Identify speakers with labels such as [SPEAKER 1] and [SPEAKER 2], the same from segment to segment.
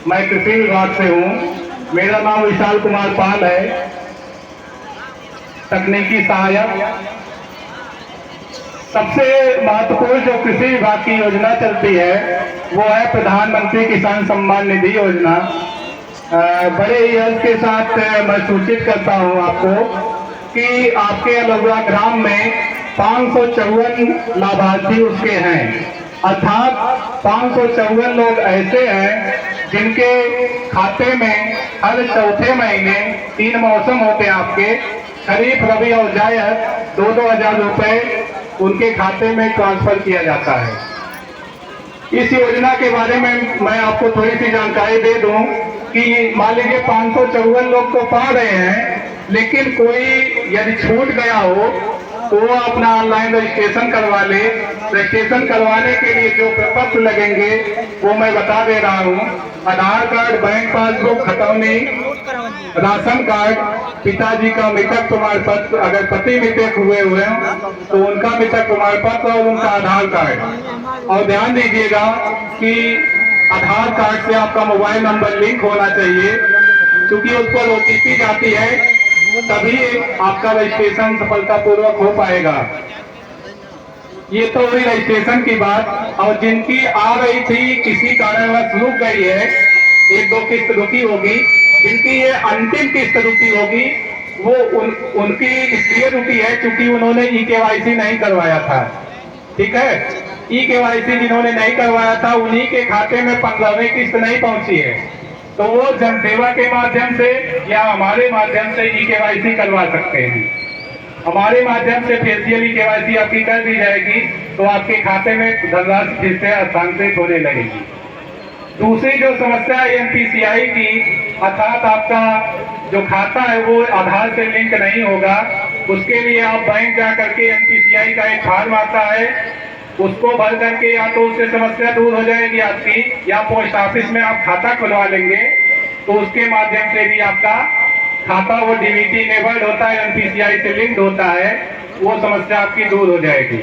[SPEAKER 1] मैं कृषि विभाग से हूँ। मेरा नाम विशाल कुमार पाल है, तकनीकी सहायक। सबसे महत्वपूर्ण जो कृषि विभाग की योजना चलती है वो है प्रधानमंत्री किसान सम्मान निधि योजना। बड़े ही हर्ष के साथ मैं सूचित करता हूं आपको कि आपके अलगुआ ग्राम में 554 लाभार्थी उसके हैं, अर्थात 554 लोग ऐसे हैं जिनके खाते में हर चौथे महीने 3 मौसम होते हैं आपके, खरीफ, रबी और जायद, 2-2 हजार रुपए उनके खाते में ट्रांसफर किया जाता है। इस योजना के बारे में मैं आपको थोड़ी सी जानकारी दे दूं कि मान लीजिए 554 लोग तो पा रहे हैं, लेकिन कोई यदि छूट गया हो तो वो अपना ऑनलाइन रजिस्ट्रेशन करवा ले। रजिस्ट्रेशन करवाने के लिए जो प्रपत्र लगेंगे वो मैं बता दे रहा हूँ। आधार कार्ड, बैंक पासबुक, खतौनी, राशन कार्ड, पिताजी का मृतक प्रमाण पत्र, अगर पति मृतक हुए हैं तो उनका मृतक प्रमाण पत्र और उनका आधार कार्ड। और ध्यान दीजिएगा कि आधार कार्ड से आपका मोबाइल नंबर लिंक होना चाहिए, क्योंकि उस पर OTP जाती है, तभी आपका रजिस्ट्रेशन सफलतापूर्वक हो पाएगा। ये तो हुई रजिस्ट्रेशन की बात। और जिनकी आ रही थी किसी कारणवश रुक गई है, 1-2 किस्त रुकी होगी, जिनकी ये अंतिम किस्त रुकी होगी वो उनकी इसलिए रुकी है क्योंकि उन्होंने eKYC नहीं करवाया था। ठीक है, eKYC जिन्होंने नहीं करवाया था उन्हीं के खाते में 15वीं किस्त नहीं पहुंची है, तो वो जनसेवा के माध्यम से या हमारे माध्यम से eKYC करवा सकते हैं। हमारे माध्यम से फेशियल eKYC आपकी कर दी जाएगी तो आपके खाते में धनराशि फिर से हस्तांतरित होने लगेगी। दूसरी जो समस्या है NPCI की, अर्थात आपका जो खाता है वो आधार से लिंक नहीं होगा, उसके लिए आप बैंक जा करके NPCI का एक फॉर्म आता है, उसको भर करके या तो उससे समस्या दूर हो जाएगी आपकी, या पोस्ट ऑफिस में आप खाता खुलवा लेंगे तो उसके माध्यम से भी आपका खाता वो DBT इनेबल्ड होता है, NPCI से लिंक्ड होता है, वो समस्या आपकी दूर हो जाएगी।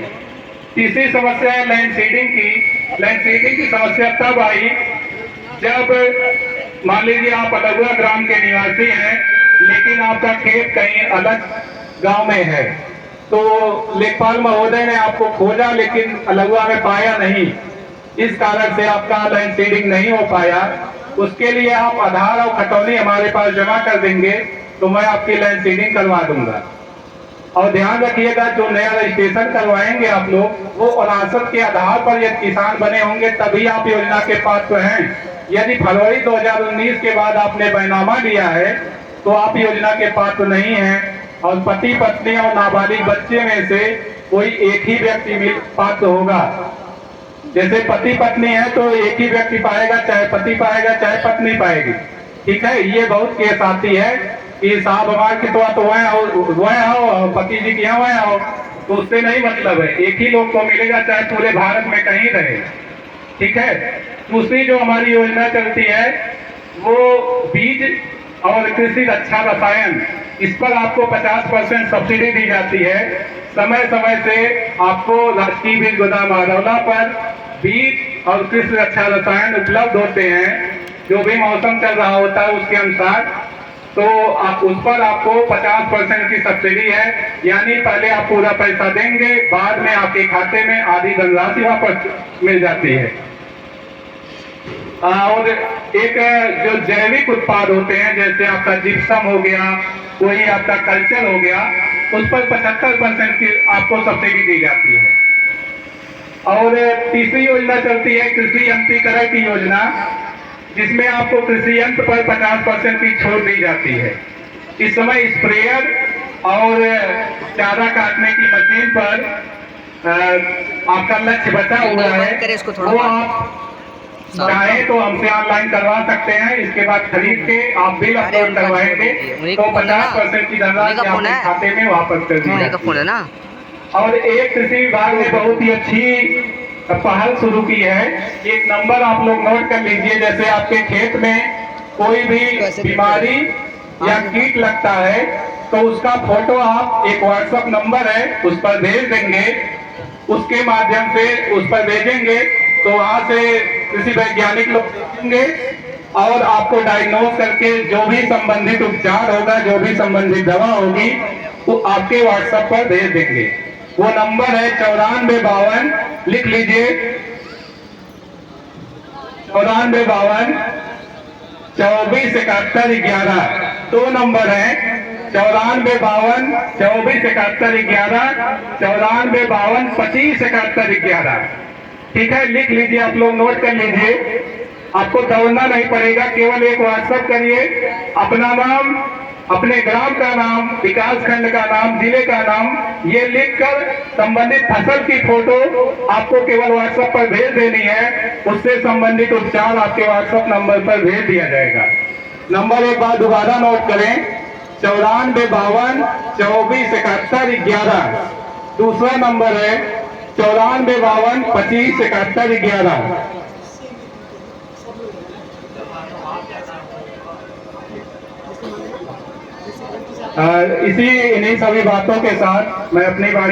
[SPEAKER 1] तीसरी समस्या है लैंड सीडिंग की। लैंड सीडिंग की समस्या तब आई जब मान लीजिए आप अलगुआ ग्राम के निवासी हैं, लेकिन आपका खेत कहीं अलग गांव में है, तो लेखपाल महोदय ने आपको खोजा लेकिन अलगुआ में पाया नहीं, इस कारण से आपका लैंड सीडिंग नहीं हो पाया। उसके लिए आप आधार और खतौनी हमारे पास जमा कर देंगे तो मैं आपकी लैंड सीडिंग करवा दूंगा। और ध्यान रखिएगा, जो नया रजिस्ट्रेशन करवाएंगे आप लोग वो वरासत के आधार पर यदि किसान बने होंगे तभी आप योजना के पात्र हैं। यदि फरवरी 2019 के बाद आपने बैनामा लिया है तो आप योजना के पात्र नहीं हैं। और पति पत्नी और नाबालिग बच्चे में से कोई एक ही व्यक्ति पात्र होगा। जैसे पति पत्नी है तो एक ही व्यक्ति पाएगा, चाहे पति पाएगा चाहे पत्नी पाएगी। ठीक है, ये बहुत केस आती है कि साहब हमारे की तो वह हो, पति जी की यहाँ वह हो, तो उससे नहीं मतलब है, एक ही लोग को मिलेगा चाहे पूरे भारत में कहीं रहे। ठीक है, दूसरी जो हमारी योजना चलती है वो बीज और कृषि रक्षा रसायन, इस पर आपको 50% सब्सिडी दी जाती है। समय समय से आपको राष्ट्रीय बीज गोदाम आरौला पर बीज और कृषि रक्षा रसायन उपलब्ध होते हैं, जो भी मौसम चल रहा होता है उसके अनुसार। तो उस पर आपको 50% की सब्सिडी है, यानी पहले आप पूरा पैसा देंगे, बाद में आपके खाते में आधी धनराशि वापस मिल जाती है। और एक जो जैविक उत्पाद होते हैं, जैसे आपका जिप्सम हो गया, कोई आपका कल्चर हो गया, उस पर 75% की आपको सब्सिडी दी जाती है। और तीसरी योजना चलती है कृषि यंत्रीकरण की योजना, जिसमें आपको कृषि यंत्र पर 50% की छूट दी जाती है। इस समय स्प्रेयर और चारा काटने की मशीन पर आपका लक्ष्य बचा हुआ है, वो आप चाहे तो हमसे ऑनलाइन करवा सकते हैं। इसके बाद खरीद के आप बिल अपलोड करवाएंगे तो 50% की धनराशि आपके खाते में वापस कर दी जाएगी ना। और एक कृषि विभाग ने बहुत ही अच्छी पहल शुरू की है। एक नंबर आप लोग नोट कर लीजिए, जैसे आपके खेत में कोई भी बीमारी या कीट लगता है तो उसका फोटो आप, एक व्हाट्सएप नंबर है उस पर भेज देंगे, उसके माध्यम से उस पर भेजेंगे तो वहां से कृषि वैज्ञानिक लोग देखेंगे और आपको डायग्नोज करके जो भी संबंधित उपचार होगा, जो भी संबंधित दवा होगी, वो आपके व्हाट्सएप पर भेज देंगे। वो नंबर है 9452, लिख लीजिए 9452 247111। दो नंबर है 9452 247111, 9452 257111। ठीक है, लिख लीजिए, आप लोग नोट कर लीजिए। आपको दौड़ना नहीं पड़ेगा, केवल एक व्हाट्सएप करिए, अपना नाम, अपने ग्राम का नाम, विकास खंड का नाम, जिले का नाम, ये लिखकर संबंधित फसल की फोटो आपको केवल व्हाट्सएप पर भेज देनी है। उससे संबंधित उपचार आपके व्हाट्सएप नंबर पर भेज दिया जाएगा। नंबर एक बार दोबारा नोट करें, 9452 247111। दूसरा नंबर है 9452 257111। इन्हीं सभी बातों के साथ मैं अपनी बात